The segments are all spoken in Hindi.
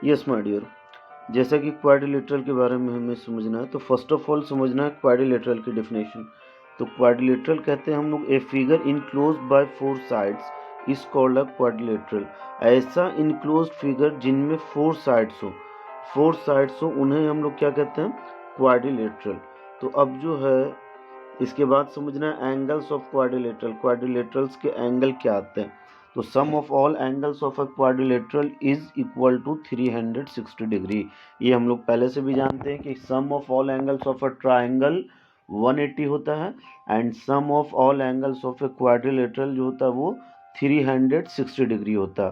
यस माय डियर, जैसा कि क्वाड्रिलेटरल के बारे में हमें समझना है, तो फर्स्ट ऑफ ऑल समझना है क्वाड्रिलेटरल की डेफिनेशन। तो क्वाड्रिलेटरल कहते हैं हम लोग a figure enclosed by 4 sides is called a quadrilateral. ऐसा इनक्लोज्ड फिगर जिनमें 4 साइड्स हो उन्हें हम लोग क्या कहते हैं? क्वाड्रिलेटरल। तो अब जो है इसके बाद समझना है एंगल्स ऑफ क्वाड्रिलेटरल। क्वाड्रिलेटरल्स के एंगल क्या आते हैं? तो sum of all angles of a quadrilateral is equal to 360 degree. ये हम लोग पहले से भी जानते हैं कि sum of all angles of a triangle 180 होता है and sum of all angles of a quadrilateral जो होता है वो 360 डिग्री होता है।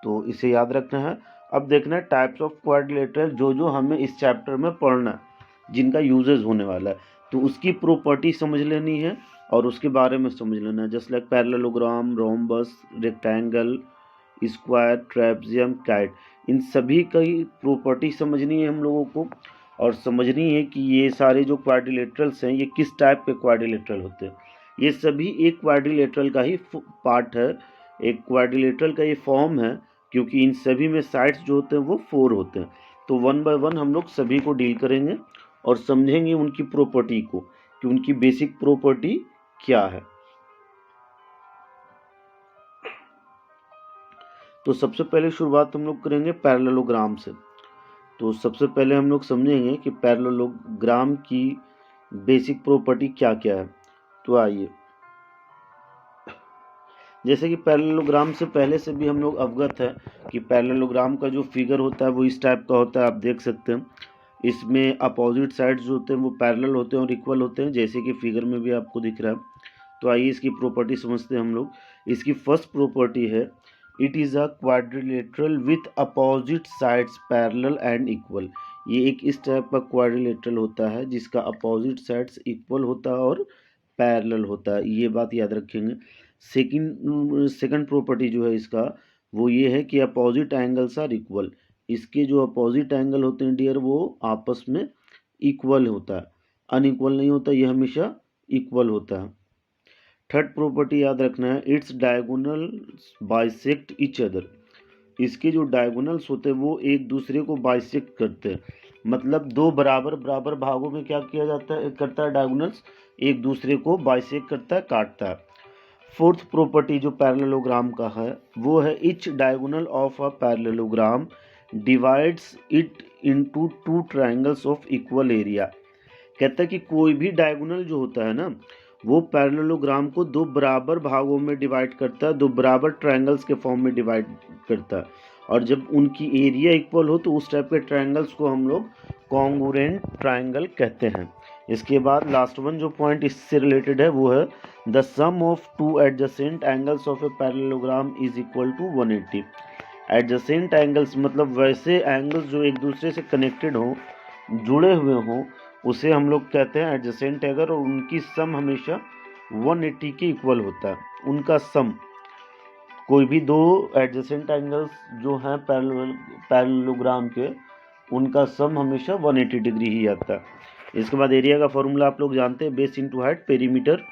तो इसे याद रखना है। अब देखना है टाइप्स ऑफ क्वाड्रिलेटरल जो हमें इस चैप्टर में पढ़ना है, जिनका यूजेस होने वाला है, तो उसकी प्रॉपर्टी समझ लेनी है और उसके बारे में समझ लेना है। Just like parallelogram, rhombus, rectangle, square, trapezium, kite, इन सभी की प्रॉपर्टी समझनी है हम लोगों को और समझनी है कि ये सारे जो क्वाड्रिलेटरल्स हैं ये किस टाइप के क्वाड्रिलेटरल होते हैं। ये सभी एक क्वाड्रिलेटरल का ही पार्ट है, एक क्वाड्रिलेटरल का ये फॉर्म है, क्योंकि इन सभी में साइड्स जो होते हैं वो 4 होते हैं। तो वन बाय वन हम लोग सभी को डील करेंगे और समझेंगे उनकी प्रॉपर्टी को कि उनकी बेसिक प्रॉपर्टी क्या है। तो सबसे पहले शुरुआत हम लोग करेंगे पैरेललोग्राम से। तो सबसे पहले हम लोग समझेंगे कि पैरेललोग्राम की बेसिक प्रॉपर्टी क्या क्या है। तो आइए, जैसे कि पैरेललोग्राम से पहले से भी हम लोग अवगत है कि पैरेललोग्राम का जो फिगर होता है वो इस टाइप का होता है, आप देख सकते हैं। इसमें अपोजिट साइड्स जो होते हैं वो पैरेलल होते हैं और इक्वल होते हैं, जैसे कि फिगर में भी आपको दिख रहा है। तो आइए इसकी प्रॉपर्टी समझते हैं हम लोग। इसकी फर्स्ट प्रॉपर्टी है it is a quadrilateral with opposite sides parallel and equal. ये एक इस टाइप का क्वाड्रिलेटरल होता है जिसका अपोजिट साइड्स इक्वल होता है और पैरेलल होता है, ये बात याद रखेंगे। सेकंड प्रॉपर्टी जो है इसका वो ये है कि अपोजिट एंगल्स आर इक्वल। इसके जो अपोजिट एंगल होते हैं डियर वो आपस में इक्वल होता है, अनइक्वल नहीं होता, ये हमेशा इक्वल होता है। थर्ड प्रॉपर्टी याद रखना है it's diagonals bisect each other. इसके जो डायगोनल्स होते हैं वो एक दूसरे को बाइसेक्ट करते हैं, मतलब दो बराबर बराबर भागों में क्या किया जाता है करता है, डायगोनल्स एक दूसरे को बाइसेक्ट करता है, काटता है। फोर्थ प्रॉपर्टी जो पैरेललोग्राम का है वो है each diagonal of a parallelogram divides it into 2 triangles of equal area. कहता है कि कोई भी डायगोनल जो होता है ना वो पैरेललोग्राम को 2 बराबर भागों में डिवाइड करता है, 2 बराबर ट्रायंगल्स के फॉर्म में डिवाइड करता है, और जब उनकी एरिया इक्वल हो तो उस टाइप के ट्रायंगल्स को हम लोग कॉन्ग्रुएंट ट्रायंगल कहते हैं। इसके बाद लास्ट वन जो पॉइंट इससे रिलेटेड है वो है the sum of 2 adjacent angles of a parallelogram is equal to 180। Adjacent angles मतलब वैसे एंगल्स जो एक दूसरे से कनेक्टेड हो, जुड़े हुए हों, उसे हम लोग कहते हैं एडजेसेंट एंगल, और उनकी सम हमेशा 180 के इक्वल होता है। उनका सम, कोई भी दो एडजेसेंट एंगल्स जो हैं पैरेललोग्राम के, उनका सम हमेशा 180 डिग्री ही आता है। इसके बाद एरिया का फॉर्मूला आप लोग जानते हैं, base into height, perimeter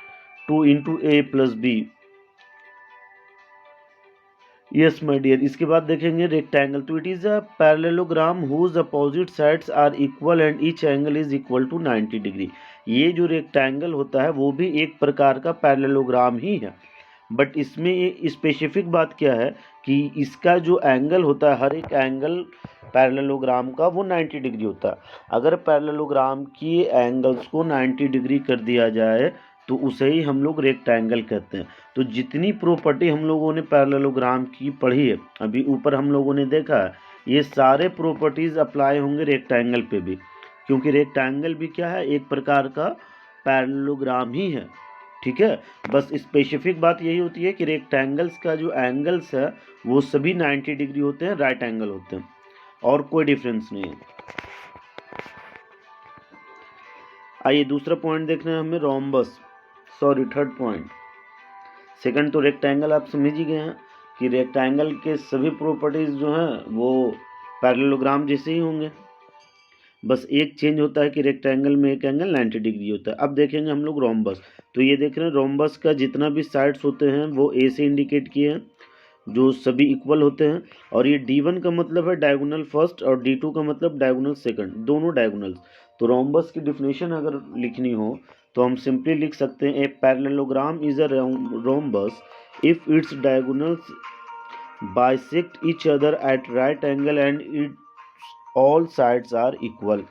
2 into a plus b. Yes my dear, इसके बाद देखेंगे रेक्टेंगल। तो it is a parallelogram whose opposite sides are equal and each angle is equal to 90 degree. ये जो रेक्टेंगल होता है वो भी एक प्रकार का पैरेललोग्राम ही है, बट इसमें ये स्पेसिफिक बात क्या है कि इसका जो एंगल होता है, हर एक एंगल पैरेललोग्राम का वो 90 डिग्री होता है। अगर पैरेललोग्राम की एंगल्स को 90 डिग्री कर दिया जाए तो उसे ही हम लोग रेक्टेंगल कहते हैं। तो जितनी प्रॉपर्टी हम लोगों ने पैरेललोग्राम की पढ़ी है, अभी ऊपर हम लोगों ने देखा है, ये सारे प्रॉपर्टीज अप्लाई होंगे रेक्टेंगल पे भी, क्योंकि रेक्टेंगल भी क्या है, एक प्रकार का पैरेललोग्राम ही है। ठीक है, बस स्पेसिफिक बात यही होती है कि रेक्टेंगल्स का जो एंगल्स है वो सभी 90 डिग्री होते हैं, राइट एंगल होते हैं, और कोई डिफरेंस नहीं है। आइए दूसरा पॉइंट देखना है हमें, rhombus, sorry third point. Second तो रेक्टेंगल आप समझ ही गए हैं कि रेक्टेंगल के सभी प्रॉपर्टीज जो हैं वो पैरेललोग्राम जैसे ही होंगे, बस एक चेंज होता है कि रेक्टेंगल में एक एंगल 90 डिग्री होता है। अब देखेंगे हम लोग रोम्बस। तो ये देख रहे हैं रोम्बस का जितना भी साइड्स होते हैं वो ए से इंडिकेट किए हैं, जो सभी इक्वल होते हैं। और ये D1 का मतलब है डायगोनल फर्स्ट और D2 का मतलब डायगोनल सेकंड, दोनों डायगोनल्स। तो रोम्बस की डिफिनेशन अगर लिखनी हो तो हम सिंपली लिख सकते हैं, a parallelogram is a rhombus if its diagonals bisect each other at right angle and its all sides are equal.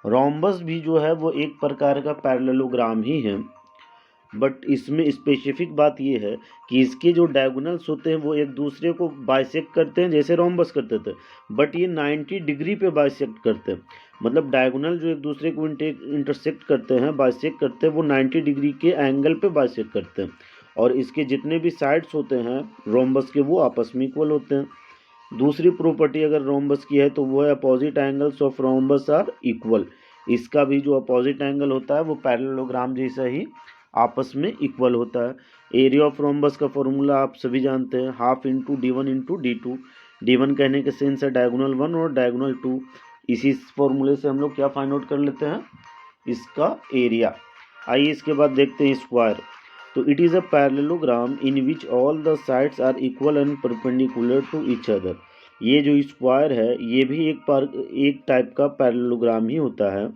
Rhombus भी जो है वो एक प्रकार का पैरेललोग्राम ही है, बट इसमें स्पेसिफिक बात ये है कि इसके जो डायगोनल्स होते हैं वो एक दूसरे को बाइसेक्ट करते हैं जैसे रोम्बस करते थे, बट ये 90 डिग्री पे बाइसेक्ट करते हैं। मतलब डायगोनल जो एक दूसरे को इंटरसेक्ट करते हैं, बाइसेक्ट करते हैं, वो 90 डिग्री के एंगल पे बाइसेक्ट करते हैं। और इसके जितने भी साइड्स होते हैं रोम्बस के वो आपस में इक्वल होते हैं। दूसरी प्रॉपर्टी अगर रोम्बस की है तो वो है opposite angles of rhombus are equal. इसका भी जो अपोजिट एंगल होता है वो पैरेललोग्राम जैसा ही आपस में इक्वल होता है। एरिया ऑफ रोम्बस का फॉर्मूला आप सभी जानते हैं, half into D1 into D2। D1 कहने के सेंस है डायगोनल 1 और डायगोनल 2। इसी फॉर्मूले से हम लोग क्या फाइंड आउट कर लेते हैं, इसका एरिया। आइए इसके बाद देखते हैं स्क्वायर। तो it is a parallelogram in which all the sides are equal and perpendicular to each other. ये जो स्क्वायर है ये भी एक टाइप का पैरेललोग्राम ही होता है,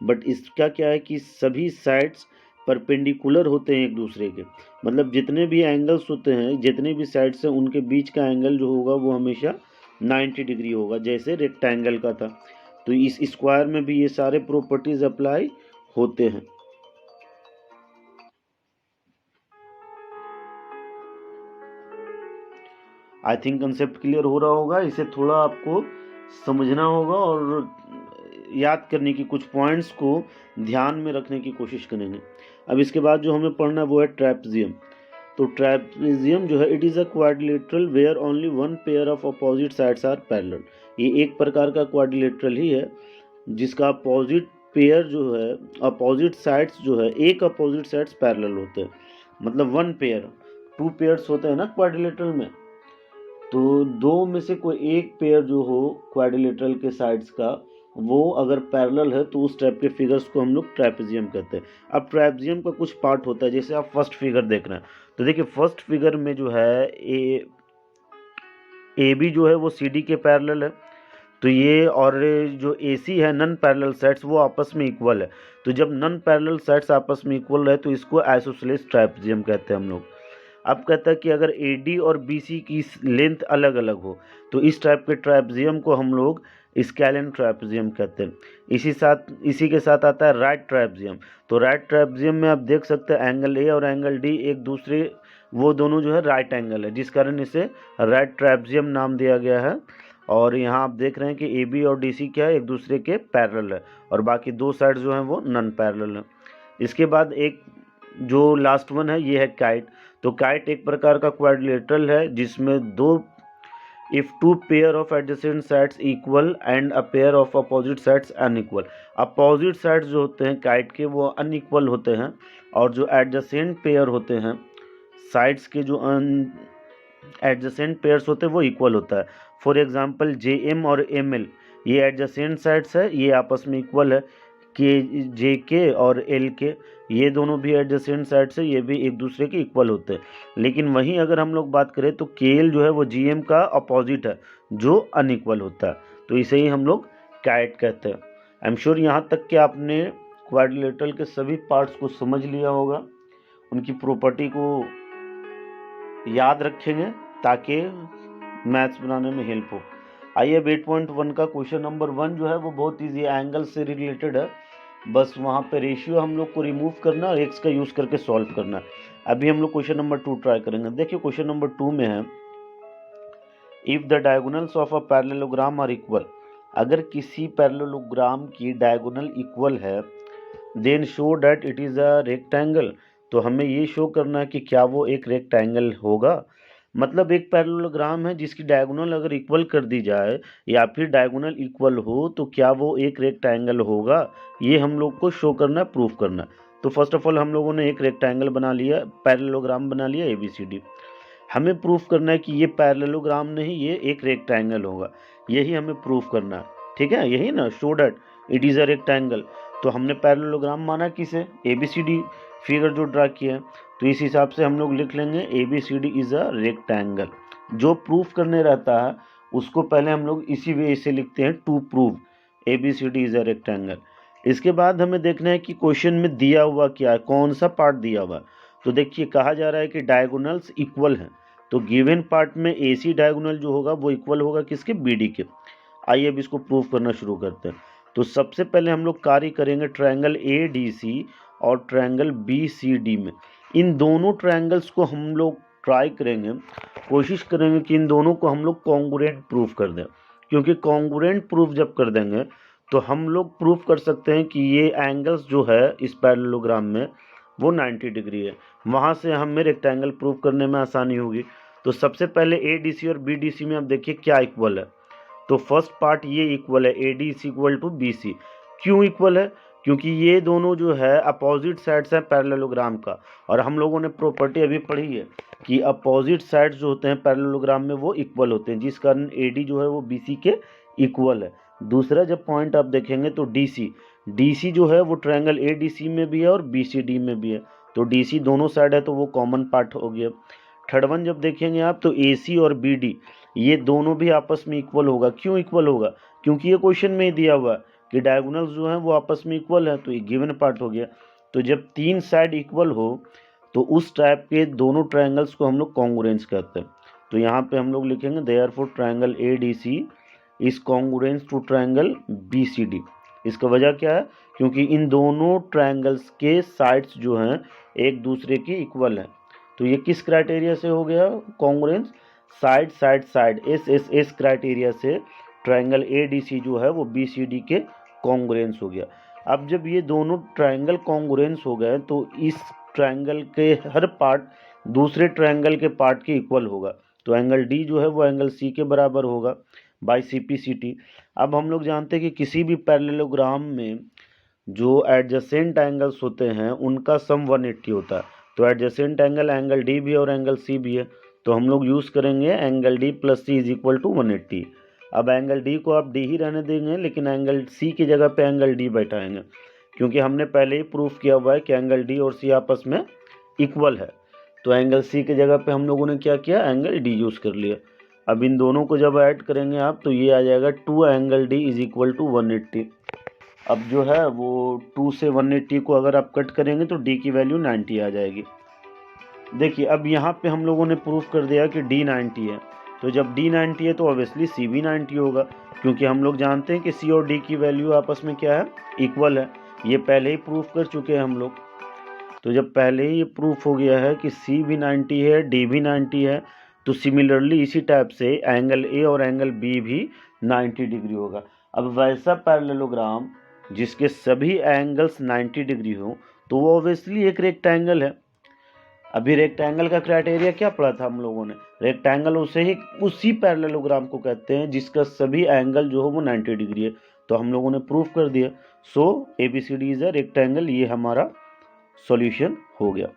बट इसका क्या है कि सभी साइड्स परपेंडिकुलर होते हैं एक दूसरे के। मतलब जितने भी एंगल्स होते हैं, जितने भी साइड्स हैं, उनके बीच का एंगल जो होगा वो हमेशा 90 डिग्री होगा, जैसे रेक्टेंगल का था। तो इस स्क्वायर में भी ये सारे प्रॉपर्टीज अप्लाई होते हैं। आई थिंक कंसेप्ट क्लियर हो रहा होगा। इसे थोड़ा आपको समझना होगा और याद करने की, कुछ पॉइंट्स को ध्यान में रखने की कोशिश करेंगे। अब इसके बाद जो हमें पढ़ना है वो है ट्रेपेजियम। तो ट्रेपेजियम जो है, it is a quadrilateral where only one pair of opposite sides are parallel. ये एक प्रकार का क्वाड्रिलेटरल ही है जिसका अपोजिट पेयर जो है, अपोजिट साइड्स जो है, एक अपोजिट साइड्स पैरेलल होते हैं। मतलब वन पेयर, टू पेयर्स होते हैं ना क्वाड्रिलेटरल में, तो दो में से कोई एक पेयर जो हो क्वाड्रिलेटरल के साइड्स का, वो अगर पैरेलल है तो उस टाइप के फिगर्स को हम लोग ट्रेपेजियम कहते हैं। अब ट्रेपेजियम का कुछ पार्ट होता है, जैसे आप फर्स्ट फिगर देख रहे हैं, तो देखिए फर्स्ट फिगर में जो है ए बी जो है वो सी डी के पैरेलल है। तो ये, और जो ए सी है नॉन पैरेलल सेट्स वो आपस में इक्वल है। तो जब नॉन पैरेलल सेट्स आपस में इक्वल है तो इसको आइसोसेलेस ट्रेपेजियम कहते हैं हम लोग। अब कहता है कि अगर AD और BC की लेंथ अलग अलग हो तो इस टाइप के ट्रेपेजियम को हम लोग स्केलियन ट्रेपेजियम कहते हैं। इसी के साथ आता है राइट ट्रेपेजियम। तो राइट ट्रेपेजियम में आप देख सकते हैं एंगल A और एंगल D एक दूसरे, वो दोनों जो है राइट एंगल है, जिस कारण इसे राइट ट्रेपेजियम नाम दिया गया है। और यहाँ आप देख रहे हैं कि AB और DC क्या है, एक दूसरे के पैरेलल है, और बाकी दो साइड जो हैं वो नॉन पैरेलल है। इसके बाद एक जो लास्ट वन है ये है काइट। तो काइट एक प्रकार का क्वाड्रिलेटरल है जिसमें दो, if two pair of adjacent sides equal and a pair of opposite sides unequal. Opposite sides जो होते हैं काइट के वो अनइक्वल होते हैं, और जो एडजेसेंट पेयर होते हैं साइड्स के, जो एडजेसेंट पेयर्स होते हैं वो इक्वल होता है। फॉर एग्जांपल JM और ML, ये एडजेसेंट साइड्स है, ये आपस में इक्वल है। JK और LK, ये दोनों भी एडजेसेंट साइड्स है, ये भी एक दूसरे के इक्वल होते हैं। लेकिन वहीं अगर हम लोग बात करें तो KL जो है वो GM का अपोजिट है, जो अनइक्वल होता है। तो इसे ही हम लोग काइट कहते हैं। आई एम श्योर यहाँ तक कि आपने क्वाड्रिलेटरल के सभी पार्ट्स को समझ लिया होगा, उनकी प्रॉपर्टी को याद रखेंगे ताकि मैथ्स बनाने में हेल्प हो। आइए अब 8.1 का क्वेश्चन नंबर 1 जो है वो बहुत ईजी है, एंगल से रिलेटेड है। बस वहाँ पे रेशियो हम लोग को रिमूव करना और एक्स का यूज़ करके सॉल्व करना। अभी हम लोग क्वेश्चन नंबर 2 ट्राई करेंगे। देखिए क्वेश्चन नंबर 2 में है if the diagonals of a parallelogram are equal, अगर किसी पैरेललोग्राम की डायगोनल इक्वल है, then show that it is a rectangle, तो हमें ये शो करना है कि क्या वो एक रेक्टेंगल होगा। मतलब एक पैरेललोग्राम है जिसकी डायगोनल अगर इक्वल कर दी जाए या फिर डायगोनल इक्वल हो तो क्या वो एक रेक्टेंगल होगा, ये हम लोग को शो करना, प्रूफ करना। तो फर्स्ट ऑफ ऑल हम लोगों ने एक रेक्टेंगल बना लिया, पैरेललोग्राम बना लिया ABCD। हमें प्रूफ करना है कि ये पैरेललोग्राम नहीं, ये एक रेक्टेंगल होगा, यही हमें प्रूफ करना है। ठीक है, यही ना, show that it is a rectangle. तो हमने पैरेललोग्राम माना किसे, ABCD फिगर जो ड्रा किया है, तो इस हिसाब से हम लोग लिख लेंगे ABCD इज़ अ रेक्टेंगल। जो प्रूफ करने रहता है उसको पहले हम लोग इसी वे से लिखते हैं, to prove ABCD is a rectangle. इसके बाद हमें देखना है कि क्वेश्चन में दिया हुआ क्या है, कौन सा पार्ट दिया हुआ है। तो देखिए कहा जा रहा है कि डायगोनल्स इक्वल हैं, तो गिवन पार्ट में AC डायगोनल जो होगा वो इक्वल होगा किसके, BD के। आइए अब इसको प्रूफ करना शुरू करते हैं। तो सबसे पहले हम लोग कार्य करेंगे ट्रायंगल ADC और ट्रायंगल BCD में। इन दोनों ट्रायंगल्स को हम लोग ट्राई करेंगे, कोशिश करेंगे कि इन दोनों को हम लोग कॉन्ग्रुएंट प्रूफ कर दें, क्योंकि कॉन्ग्रुएंट प्रूफ जब कर देंगे तो हम लोग प्रूफ कर सकते हैं कि ये एंगल्स जो है इस पैरेललोग्राम में वो 90 डिग्री है। वहाँ से हमें रेक्टेंगल प्रूफ करने में आसानी होगी। तो सबसे पहले ADC और BDC में आप देखिए क्या इक्वल है। तो फर्स्ट पार्ट ये इक्वल है, AD is equal to BC। क्यों इक्वल है, क्योंकि ये दोनों जो है अपोजिट साइड्स हैं पैरेललोग्राम का, और हम लोगों ने प्रॉपर्टी अभी पढ़ी है कि अपोजिट साइड्स जो होते हैं पैरेललोग्राम में वो इक्वल होते हैं, जिस कारण AD जो है वो BC के इक्वल है। दूसरा जब पॉइंट आप देखेंगे तो DC जो है वो ट्रायंगल ADC में भी है और BCD में भी है, तो DC दोनों साइड है तो वो कॉमन पार्ट हो गया। थर्ड वन जब देखेंगे आप तो AC और BD ये दोनों भी आपस में इक्वल होगा। क्यों इक्वल होगा, क्योंकि ये क्वेश्चन में ही दिया हुआ है कि डायगोनल्स जो हैं वो आपस में इक्वल है, तो ये गिवन पार्ट हो गया। तो जब तीन साइड इक्वल हो तो उस टाइप के दोनों ट्रायंगल्स को हम लोग कॉन्ग्रुएंस कहते हैं। तो यहाँ पे हम लोग लिखेंगे therefore triangle ADC is congruence to triangle BCD। इसका वजह क्या है, क्योंकि इन दोनों ट्रायंगल्स के साइड्स जो हैं एक दूसरे के इक्वल हैं। तो ये किस क्राइटेरिया से हो गया congruence, side side side SSS criteria से ट्रायंगल ADC जो है वो BCD के कॉन्ग्रुएंस हो गया। अब जब ये दोनों ट्रायंगल कॉन्ग्रुएंस हो गए तो इस ट्रायंगल के हर पार्ट दूसरे ट्रायंगल के पार्ट के इक्वल होगा, तो एंगल D जो है वो एंगल C के बराबर होगा बाय CPCT। अब हम लोग जानते हैं कि किसी भी पैरेललोग्राम में जो एडजेसेंट एंगल्स होते हैं उनका सम 180 होता है। तो एडजेसेंट एंगल एंगल D भी है और एंगल C भी है, तो हम लोग यूज़ करेंगे angle D plus C is equal to 180। अब एंगल D को आप D ही रहने देंगे, लेकिन एंगल C की जगह पे एंगल D बैठाएंगे, क्योंकि हमने पहले ही प्रूफ किया हुआ है कि एंगल D और C आपस में इक्वल है। तो एंगल C की जगह पे हम लोगों ने क्या किया, एंगल D यूज़ कर लिया। अब इन दोनों को जब ऐड करेंगे आप तो ये आ जाएगा 2 angle D is equal to 180। अब जो है वो 2 से 180 को अगर आप कट करेंगे तो D की वैल्यू 90 आ जाएगी। देखिए अब यहाँ पे हम लोगों ने प्रूफ कर दिया कि D 90 है, तो जब D 90 है तो ऑब्वियसली C भी 90 होगा, क्योंकि हम लोग जानते हैं कि C और D की वैल्यू आपस में क्या है, इक्वल है। ये पहले ही प्रूफ कर चुके हैं हम लोग। तो जब पहले ही ये प्रूफ हो गया है कि C भी 90 है, D भी 90 है, तो सिमिलरली इसी टाइप से एंगल A और एंगल B भी 90 डिग्री होगा। अब वैसा पैरेललोग्राम जिसके सभी एंगल्स 90 डिग्री हो तो वो ऑब्वियसली एक रेक्टेंगल है। अभी रेक्टेंगल का क्राइटेरिया क्या पढ़ा था हम लोगों ने, रेक्टेंगल उसी पैरेललोग्राम को कहते हैं जिसका सभी एंगल जो हो वो 90 डिग्री है। तो हम लोगों ने प्रूफ कर दिया। सो ABCD इज अ रेक्टेंगल, ये हमारा सॉल्यूशन हो गया।